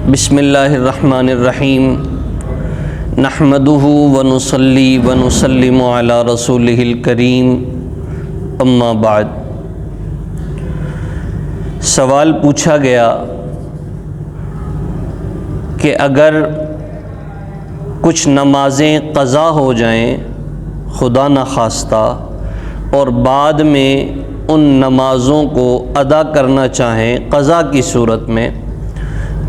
بسم اللہ الرحمن الرحیم نحمدہ ونصلی ونسلم علی رسولہ الکریم اما بعد۔ سوال پوچھا گیا کہ اگر کچھ نمازیں قضا ہو جائیں خدا نخواستہ اور بعد میں ان نمازوں کو ادا کرنا چاہیں قضا کی صورت میں،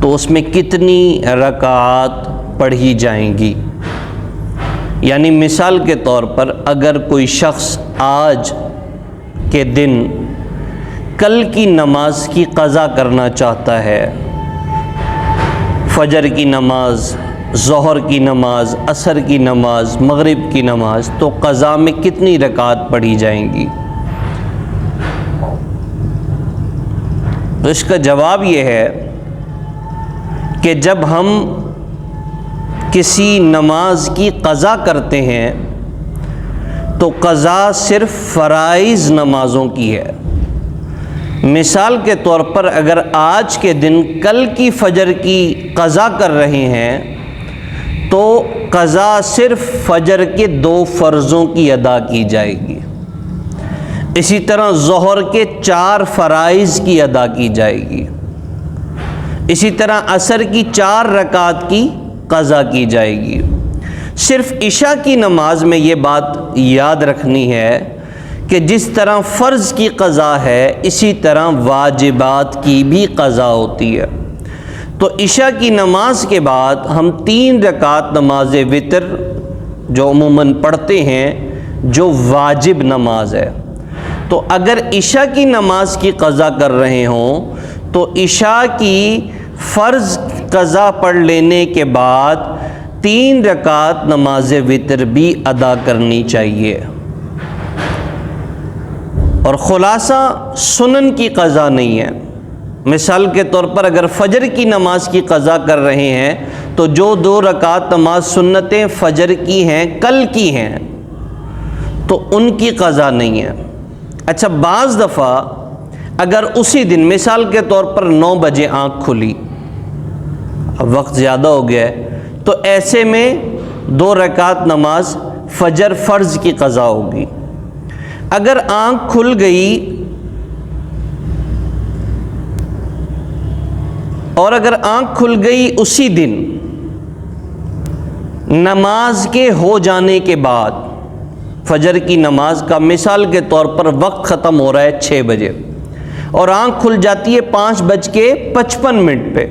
تو اس میں کتنی رکعات پڑھی جائیں گی؟ یعنی مثال کے طور پر اگر کوئی شخص آج کے دن کل کی نماز کی قضا کرنا چاہتا ہے، فجر کی نماز، ظہر کی نماز، عصر کی نماز، مغرب کی نماز، تو قضا میں کتنی رکعات پڑھی جائیں گی؟ تو اس کا جواب یہ ہے کہ جب ہم کسی نماز کی قضا کرتے ہیں تو قضا صرف فرائض نمازوں کی ہے۔ مثال کے طور پر اگر آج کے دن کل کی فجر کی قضا کر رہے ہیں تو قضا صرف فجر کے 2 فرضوں کی ادا کی جائے گی۔ اسی طرح ظہر کے 4 فرائض کی ادا کی جائے گی۔ اسی طرح عصر کی 4 رکعات کی قضا کی جائے گی۔ صرف عشاء کی نماز میں یہ بات یاد رکھنی ہے کہ جس طرح فرض کی قضا ہے اسی طرح واجبات کی بھی قضا ہوتی ہے۔ تو عشاء کی نماز کے بعد ہم 3 رکعت نماز وتر جو عموماً پڑھتے ہیں جو واجب نماز ہے، تو اگر عشاء کی نماز کی قضا کر رہے ہوں تو عشاء کی فرض قضا پڑھ لینے کے بعد 3 رکعت نماز وتر بھی ادا کرنی چاہیے۔ اور خلاصہ سنن کی قضا نہیں ہے۔ مثال کے طور پر اگر فجر کی نماز کی قضا کر رہے ہیں تو جو 2 رکعت نماز سنتیں فجر کی ہیں کل کی ہیں تو ان کی قضا نہیں ہے۔ اچھا، بعض دفعہ اگر اسی دن مثال کے طور پر 9 بجے آنکھ کھلی، اب وقت زیادہ ہو گیا ہے، تو ایسے میں 2 رکعت نماز فجر فرض کی قضا ہوگی۔ اگر آنکھ کھل گئی اور اگر آنکھ کھل گئی اسی دن نماز کے ہو جانے کے بعد، فجر کی نماز کا مثال کے طور پر وقت ختم ہو رہا ہے 6 بجے اور آنکھ کھل جاتی ہے 5:55 پہ،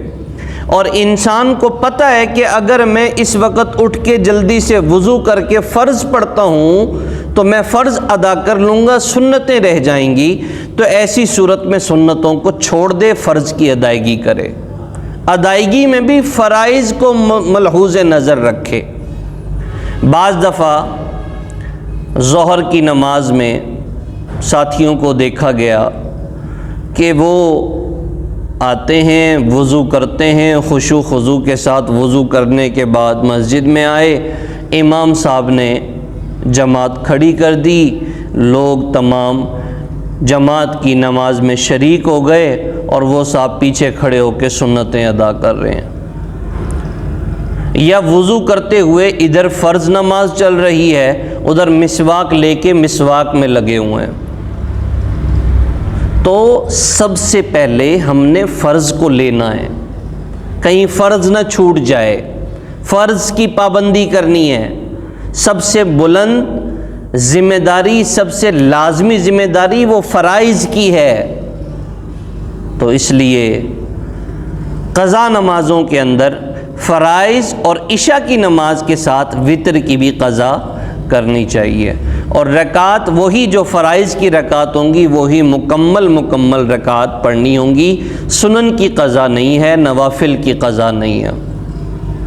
اور انسان کو پتہ ہے کہ اگر میں اس وقت اٹھ کے جلدی سے وضو کر کے فرض پڑھتا ہوں تو میں فرض ادا کر لوں گا، سنتیں رہ جائیں گی، تو ایسی صورت میں سنتوں کو چھوڑ دے، فرض کی ادائیگی کرے۔ ادائیگی میں بھی فرائض کو ملحوظ نظر رکھے۔ بعض دفعہ ظہر کی نماز میں ساتھیوں کو دیکھا گیا کہ وہ آتے ہیں، وضو کرتے ہیں، خشوع خضوع کے ساتھ وضو کرنے کے بعد مسجد میں آئے، امام صاحب نے جماعت کھڑی کر دی، لوگ تمام جماعت کی نماز میں شریک ہو گئے اور وہ صاحب پیچھے کھڑے ہو کے سنتیں ادا کر رہے ہیں۔ یا وضو کرتے ہوئے ادھر فرض نماز چل رہی ہے، ادھر مسواک لے کے مسواک میں لگے ہوئے ہیں۔ تو سب سے پہلے ہم نے فرض کو لینا ہے، کہیں فرض نہ چھوٹ جائے، فرض کی پابندی کرنی ہے۔ سب سے بلند ذمہ داری، سب سے لازمی ذمہ داری وہ فرائض کی ہے۔ تو اس لیے قضا نمازوں کے اندر فرائض اور عشاء کی نماز کے ساتھ وتر کی بھی قضا کرنی چاہیے، اور رکعات وہی جو فرائض کی رکعات ہوں گی وہی مکمل رکعات پڑھنی ہوں گی۔ سنن کی قضا نہیں ہے، نوافل کی قضا نہیں ہے۔